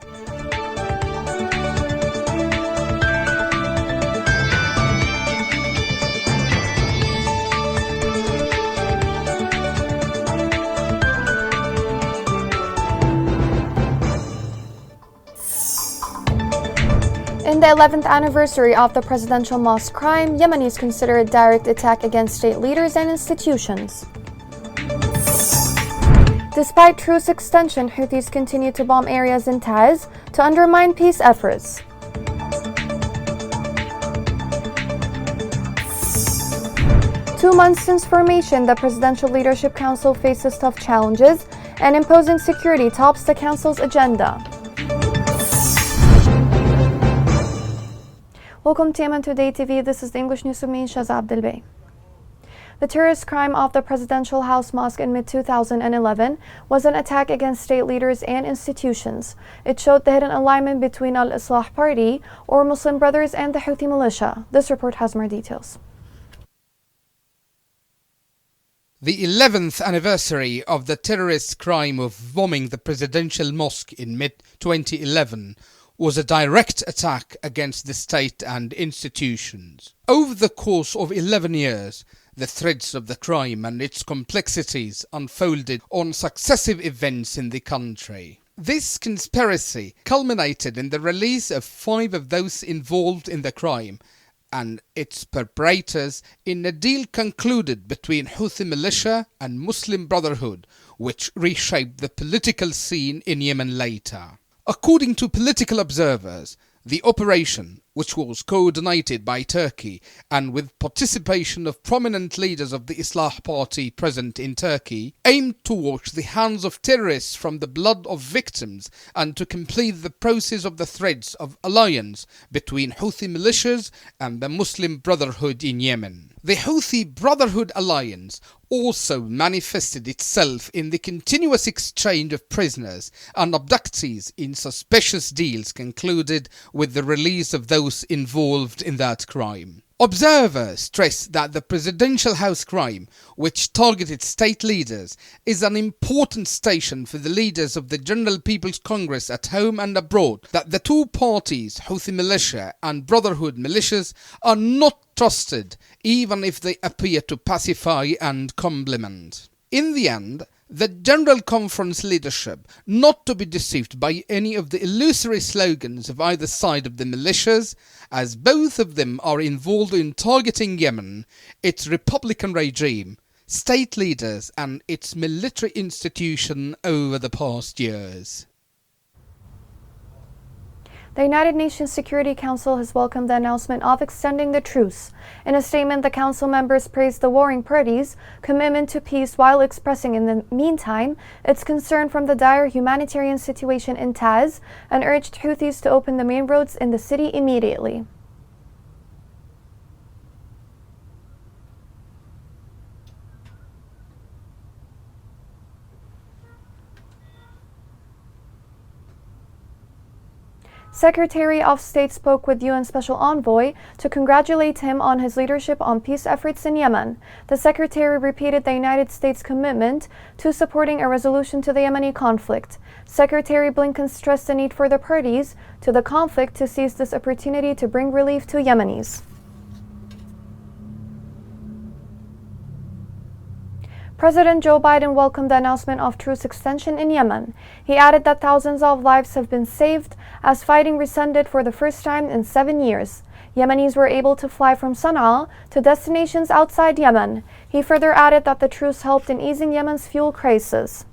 In the 11th anniversary of the presidential mosque crime, Yemenis consider a direct attack against state leaders and institutions. Despite truce extension, Houthis continue to bomb areas in Taiz to undermine peace efforts. Two months since formation, the Presidential Leadership Council faces tough challenges, and imposing security tops the council's agenda. Welcome to Yemen Today TV. This is the English news with me, Shaza Abdelbey. The terrorist crime of the Presidential House Mosque in mid-2011 was an attack against state leaders and institutions. It showed the hidden alignment between Al-Islah Party, or Muslim Brothers, and the Houthi militia. This report has more details. The 11th anniversary of the terrorist crime of bombing the Presidential Mosque in mid-2011 was a direct attack against the state and institutions. Over the course of 11 years, the threads of the crime and its complexities unfolded on successive events in the country. This conspiracy culminated in the release of 5 of those involved in the crime and its perpetrators in a deal concluded between Houthi militia and Muslim Brotherhood, which reshaped the political scene in Yemen later. According to political observers, the operation, which was coordinated by Turkey and with participation of prominent leaders of the Islah Party present in Turkey, aimed to wash the hands of terrorists from the blood of victims and to complete the process of the threads of alliance between Houthi militias and the Muslim Brotherhood in Yemen. The Houthi Brotherhood alliance also manifested itself in the continuous exchange of prisoners and abductees in suspicious deals concluded with the release of those involved in that crime. Observers stress that the Presidential House crime, which targeted state leaders, is an important station for the leaders of the General People's Congress at home and abroad, that the two parties, Houthi militia and Brotherhood militias, are not trusted, even if they appear to pacify and complement. In the end, the General Conference leadership, not to be deceived by any of the illusory slogans of either side of the militias, as both of them are involved in targeting Yemen, its Republican regime, state leaders and its military institution over the past years. The United Nations Security Council has welcomed the announcement of extending the truce. In a statement, the Council members praised the warring parties' commitment to peace while expressing in the meantime its concern from the dire humanitarian situation in Taiz and urged Houthis to open the main roads in the city immediately. Secretary of State spoke with UN Special Envoy to congratulate him on his leadership on peace efforts in Yemen. The Secretary repeated the United States' commitment to supporting a resolution to the Yemeni conflict. Secretary Blinken stressed the need for the parties to the conflict to seize this opportunity to bring relief to Yemenis. President Joe Biden welcomed the announcement of truce extension in Yemen. He added that thousands of lives have been saved as fighting rescinded for the first time in 7 years. Yemenis were able to fly from Sana'a to destinations outside Yemen. He further added that the truce helped in easing Yemen's fuel crisis.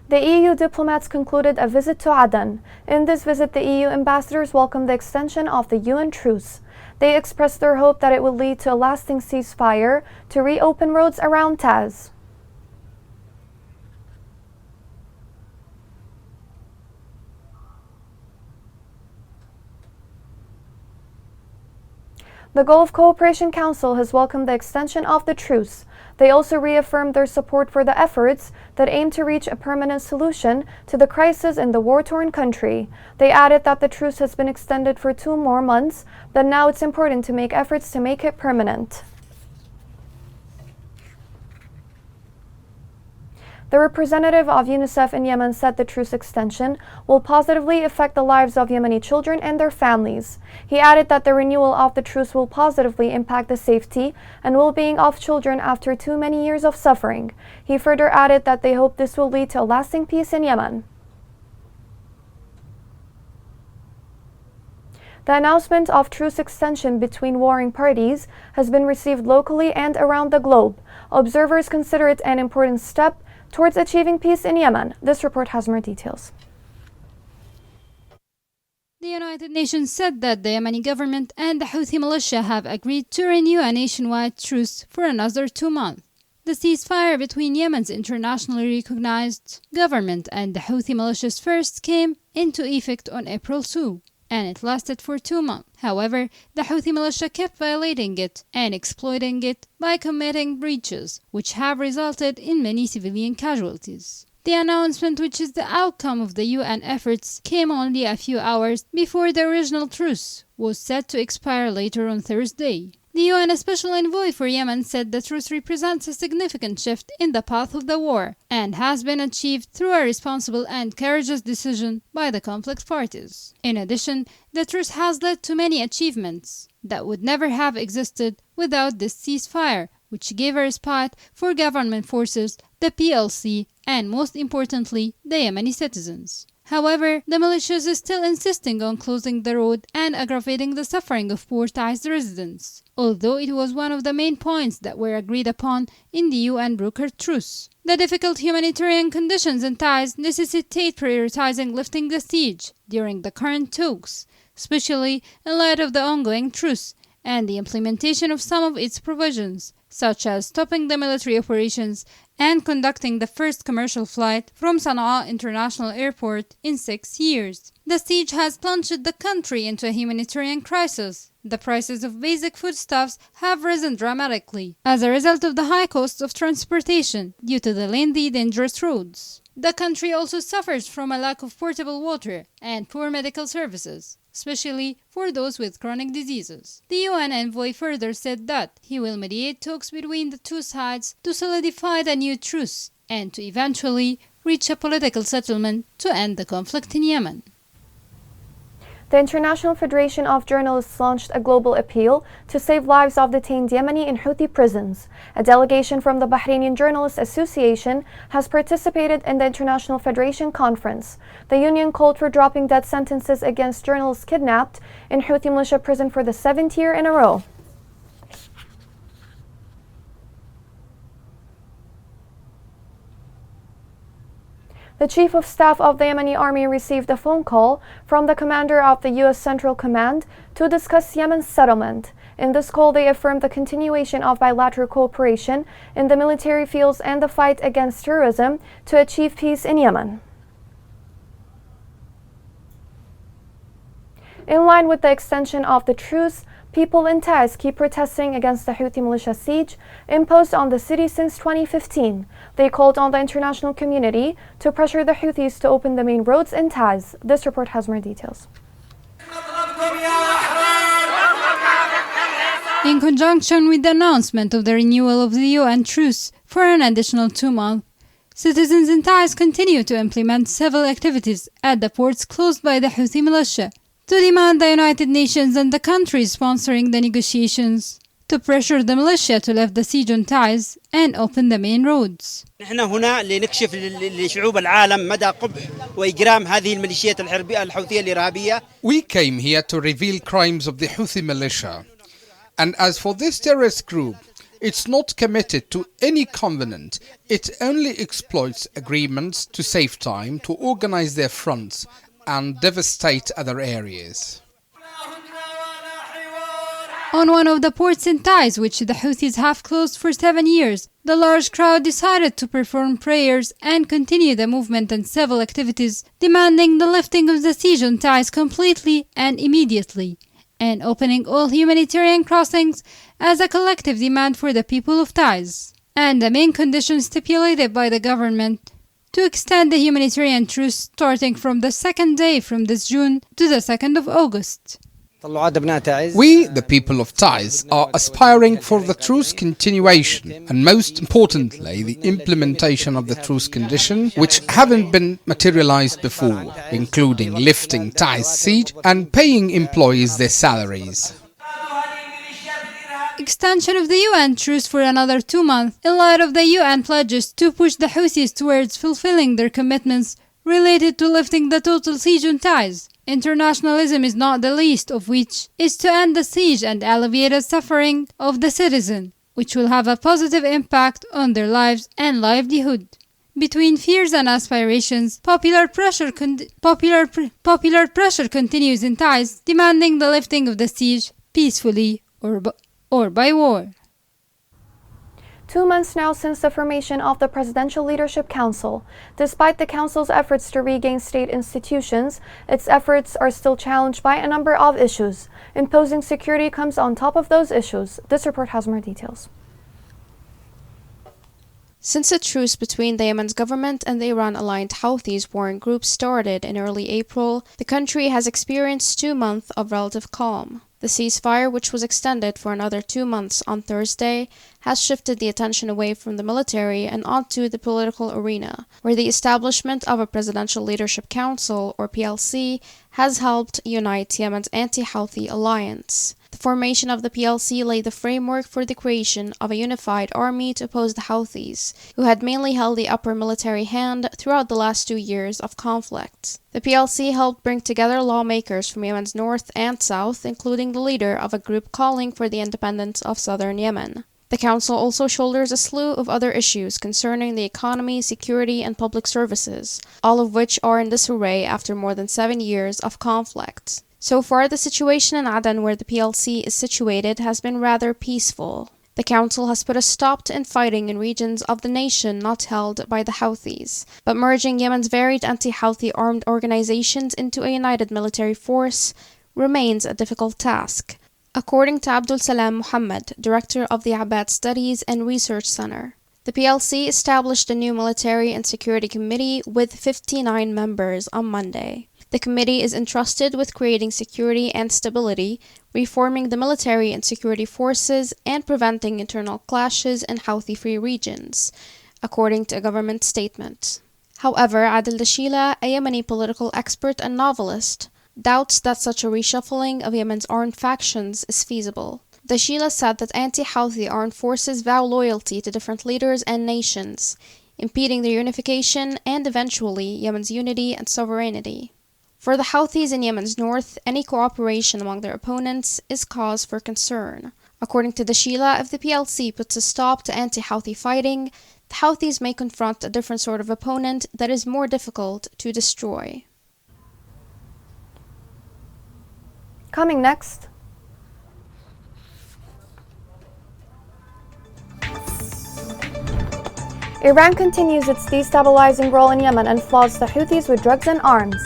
The EU diplomats concluded a visit to Aden. In this visit, the EU ambassadors welcomed the extension of the UN truce. They expressed their hope that it will lead to a lasting ceasefire to reopen roads around Taiz. The Gulf Cooperation Council has welcomed the extension of the truce. They also reaffirmed their support for the efforts that aim to reach a permanent solution to the crisis in the war-torn country. They added that the truce has been extended for 2 more months, but now it's important to make efforts to make it permanent. The representative of UNICEF in Yemen said the truce extension will positively affect the lives of Yemeni children and their families. He added that the renewal of the truce will positively impact the safety and well-being of children after too many years of suffering. He further added that they hope this will lead to a lasting peace in Yemen. The announcement of truce extension between warring parties has been received locally and around the globe. Observers consider it an important step towards achieving peace in Yemen. This report has more details. The United Nations said that the Yemeni government and the Houthi militia have agreed to renew a nationwide truce for another 2 months. The ceasefire between Yemen's internationally recognized government and the Houthi militias first came into effect on April 2. And it lasted for 2 months. However, the Houthi militia kept violating it and exploiting it by committing breaches, which have resulted in many civilian casualties. The announcement, which is the outcome of the UN efforts, came only a few hours before the original truce was set to expire later on Thursday. The UN Special Envoy for Yemen said the truce represents a significant shift in the path of the war and has been achieved through a responsible and courageous decision by the conflict parties. In addition, the truce has led to many achievements that would never have existed without this ceasefire, which gave a respite for government forces, the PLC, and most importantly, the Yemeni citizens. However, the militias is still insisting on closing the road and aggravating the suffering of poor Taiz residents, although it was one of the main points that were agreed upon in the UN-brokered truce. The difficult humanitarian conditions in Taiz necessitate prioritizing lifting the siege during the current talks, especially in light of the ongoing truce and the implementation of some of its provisions, such as stopping the military operations and conducting the first commercial flight from Sana'a International Airport in 6 years. The siege has plunged the country into a humanitarian crisis. The prices of basic foodstuffs have risen dramatically as a result of the high costs of transportation due to the lengthy, dangerous roads. The country also suffers from a lack of portable water and poor medical services, especially for those with chronic diseases. The UN envoy further said that he will mediate talks between the two sides to solidify the new truce and to eventually reach a political settlement to end the conflict in Yemen. The International Federation of Journalists launched a global appeal to save lives of detained Yemeni in Houthi prisons. A delegation from the Bahraini Journalists Association has participated in the International Federation conference. The union called for dropping death sentences against journalists kidnapped in Houthi militia prison for the 7th year in a row. The Chief of Staff of the Yemeni Army received a phone call from the commander of the U.S. Central Command to discuss Yemen's settlement. In this call, they affirmed the continuation of bilateral cooperation in the military fields and the fight against terrorism to achieve peace in Yemen. In line with the extension of the truce, people in Taiz keep protesting against the Houthi militia siege imposed on the city since 2015. They called on the international community to pressure the Houthis to open the main roads in Taiz. This report has more details. In conjunction with the announcement of the renewal of the UN truce for an additional 2 months, citizens in Taiz continue to implement civil activities at the ports closed by the Houthi militia to demand the United Nations and the countries sponsoring the negotiations to pressure the militia to lift the siege on Taiz and open the main roads. نحن هنا لنكشف لشعوب العالم مدى قبح وإجرام هذه الميليشيات الحوثية الإرهابية. We came here to reveal crimes of the Houthi militia. And as for this terrorist group, it's not committed to any covenant. It only exploits agreements to save time, to organize their fronts and devastate other areas. On one of the ports in Taiz, which the Houthis have closed for 7 years, the large crowd decided to perform prayers and continue the movement and civil activities, demanding the lifting of the siege on Taiz completely and immediately, and opening all humanitarian crossings as a collective demand for the people of Taiz, and the main condition stipulated by the government to extend the humanitarian truce starting from the 2nd day from this June to the 2nd of August. We, the people of Taiz, are aspiring for the truce continuation and most importantly the implementation of the truce condition which haven't been materialized before, including lifting Taiz siege and paying employees their salaries. Extension of the UN truce for another 2 months in light of the UN pledges to push the Houthis towards fulfilling their commitments related to lifting the total siege on Taiz. Internationalism is not the least of which is to end the siege and alleviate the suffering of the citizen, which will have a positive impact on their lives and livelihood. Between fears and aspirations, popular pressure continues in Taiz, demanding the lifting of the siege peacefully or by war. 2 months now since the formation of the Presidential Leadership Council. Despite the Council's efforts to regain state institutions, its efforts are still challenged by a number of issues. Imposing security comes on top of those issues. This report has more details. Since a truce between the Yemen's government and the Iran-aligned Houthis warring group started in early April, the country has experienced 2 months of relative calm. The ceasefire, which was extended for another 2 months on Thursday, has shifted the attention away from the military and onto the political arena, where the establishment of a Presidential Leadership Council, or PLC, has helped unite Yemen's anti-Houthi alliance. The formation of the PLC laid the framework for the creation of a unified army to oppose the Houthis, who had mainly held the upper military hand throughout the last 2 years of conflict. The PLC helped bring together lawmakers from Yemen's north and south, including the leader of a group calling for the independence of southern Yemen. The council also shoulders a slew of other issues concerning the economy, security, and public services, all of which are in disarray after more than 7 years of conflict. So far, the situation in Aden, where the PLC is situated, has been rather peaceful. The council has put a stop to infighting in regions of the nation not held by the Houthis, but merging Yemen's varied anti-Houthi armed organizations into a united military force remains a difficult task, according to Abdul Salam Muhammad, director of the Abad Studies and Research Center. The PLC established a new military and security committee with 59 members on Monday. The committee is entrusted with creating security and stability, reforming the military and security forces, and preventing internal clashes in Houthi-free regions, according to a government statement. However, Adel Dashila, a Yemeni political expert and novelist, doubts that such a reshuffling of Yemen's armed factions is feasible. Dashila said that anti-Houthi armed forces vow loyalty to different leaders and nations, impeding their unification and eventually Yemen's unity and sovereignty. For the Houthis in Yemen's north, any cooperation among their opponents is cause for concern. According to Dashila, if the PLC puts a stop to anti-Houthi fighting, the Houthis may confront a different sort of opponent that is more difficult to destroy. Coming next. Iran continues its destabilizing role in Yemen and floods the Houthis with drugs and arms.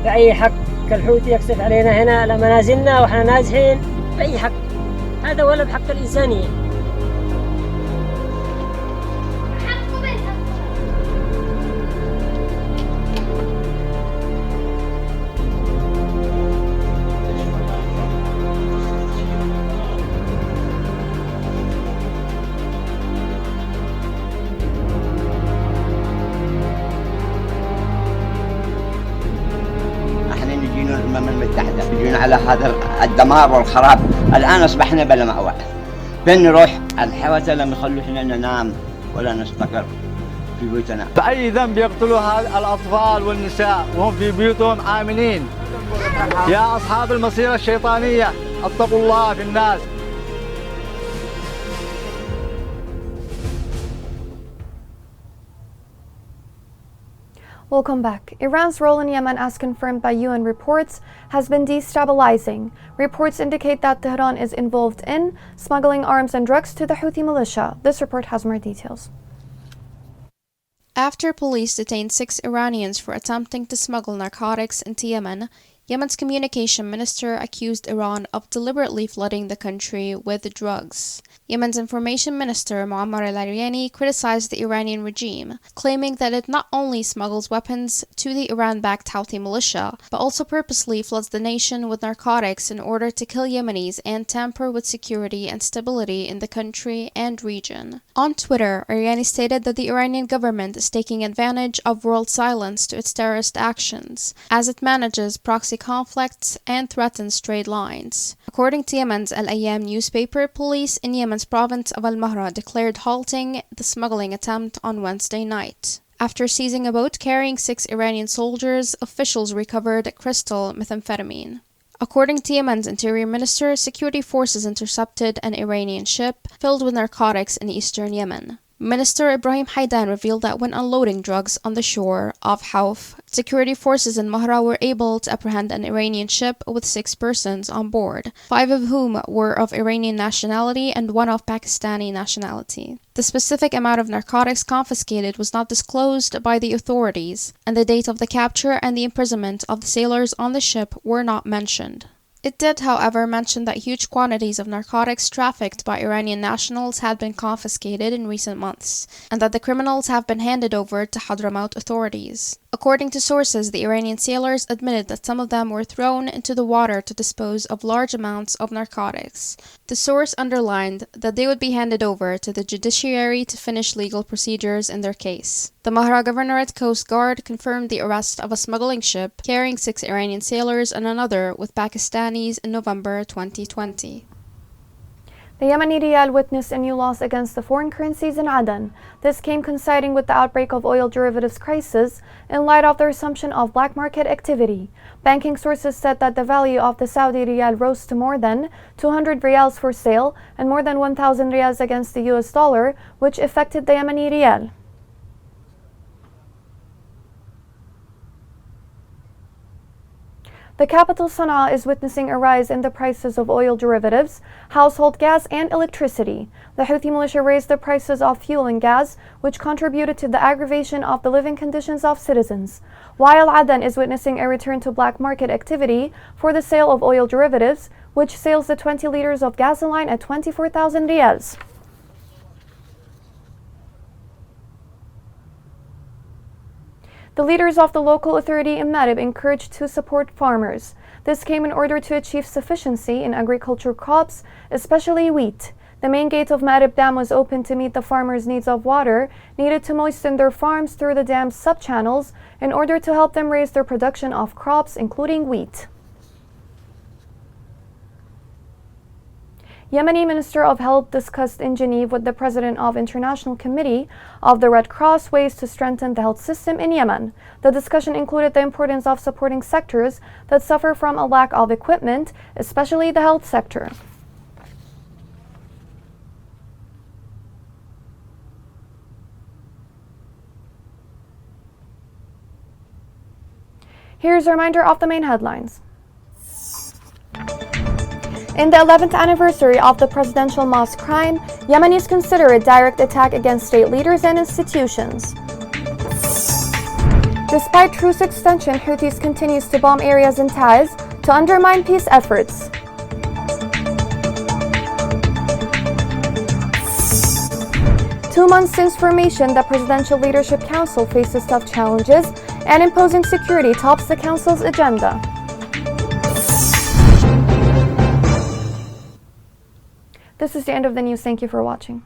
بأي حق الحوثي يقصف علينا هنا على منازلنا وإحنا نازحين؟ بأي حق؟ هذا ولا بحق الإنسانية. الأمم المتحدة يجون على هذا الدمار والخراب. الآن أصبحنا بلا مأوى. فين نروح؟ الحوثة لم يخلونا ننام ولا نستقر في بيوتنا. بأي ذنب يقتلوا الأطفال والنساء وهم في بيوتهم آمنين؟ يا أصحاب المصيرة الشيطانية اتقوا الله في الناس. Welcome back. Iran's role in Yemen, as confirmed by UN reports, has been destabilizing. Reports indicate that Tehran is involved in smuggling arms and drugs to the Houthi militia. This report has more details. After police detained 6 Iranians for attempting to smuggle narcotics into Yemen, Yemen's communication minister accused Iran of deliberately flooding the country with drugs. Yemen's information minister Muammar al-Ariani criticized the Iranian regime, claiming that it not only smuggles weapons to the Iran-backed Houthi militia, but also purposely floods the nation with narcotics in order to kill Yemenis and tamper with security and stability in the country and region. On Twitter, Ariani stated that the Iranian government is taking advantage of world silence to its terrorist actions, as it manages proxy conflicts and threatens trade lines. According to Yemen's Al-Ayyam newspaper, police in Yemen's province of Al-Mahra declared halting the smuggling attempt on Wednesday night. After seizing a boat carrying 6 Iranian soldiers, officials recovered crystal methamphetamine. According to Yemen's interior minister, security forces intercepted an Iranian ship filled with narcotics in eastern Yemen. Minister Ibrahim Haidan revealed that when unloading drugs on the shore of Hauf, security forces in Mahra were able to apprehend an Iranian ship with 6 persons on board, 5 of whom were of Iranian nationality and 1 of Pakistani nationality. The specific amount of narcotics confiscated was not disclosed by the authorities, and the date of the capture and the imprisonment of the sailors on the ship were not mentioned. It did, however, mention that huge quantities of narcotics trafficked by Iranian nationals had been confiscated in recent months, and that the criminals have been handed over to Hadramaut authorities. According to sources, the Iranian sailors admitted that some of them were thrown into the water to dispose of large amounts of narcotics. The source underlined that they would be handed over to the judiciary to finish legal procedures in their case. The Mahra Governorate Coast Guard confirmed the arrest of a smuggling ship carrying 6 Iranian sailors and another with Pakistanis in November 2020. The Yemeni rial witnessed a new loss against the foreign currencies in Aden. This came coinciding with the outbreak of oil derivatives crisis in light of the resumption of black market activity. Banking sources said that the value of the Saudi rial rose to more than 200 riyals for sale and more than 1,000 riyals against the US dollar, which affected the Yemeni rial. The capital Sana'a is witnessing a rise in the prices of oil derivatives, household gas, and electricity. The Houthi militia raised the prices of fuel and gas, which contributed to the aggravation of the living conditions of citizens. While Aden is witnessing a return to black market activity for the sale of oil derivatives, which sells the 20 liters of gasoline at 24,000 riyals. The leaders of the local authority in Marib encouraged to support farmers. This came in order to achieve sufficiency in agricultural crops, especially wheat. The main gate of Marib Dam was open to meet the farmers' needs of water needed to moisten their farms through the dam's sub-channels in order to help them raise their production of crops, including wheat. Yemeni Minister of Health discussed in Geneva with the President of International Committee of the Red Cross ways to strengthen the health system in Yemen. The discussion included the importance of supporting sectors that suffer from a lack of equipment, especially the health sector. Here's a reminder of the main headlines. In the 11th anniversary of the presidential mosque crime, Yemenis consider a direct attack against state leaders and institutions. Despite truce extension, Houthis continues to bomb areas in Taiz to undermine peace efforts. Two months since formation, the Presidential Leadership Council faces tough challenges, and imposing security tops the council's agenda. This is the end of the news. Thank you for watching.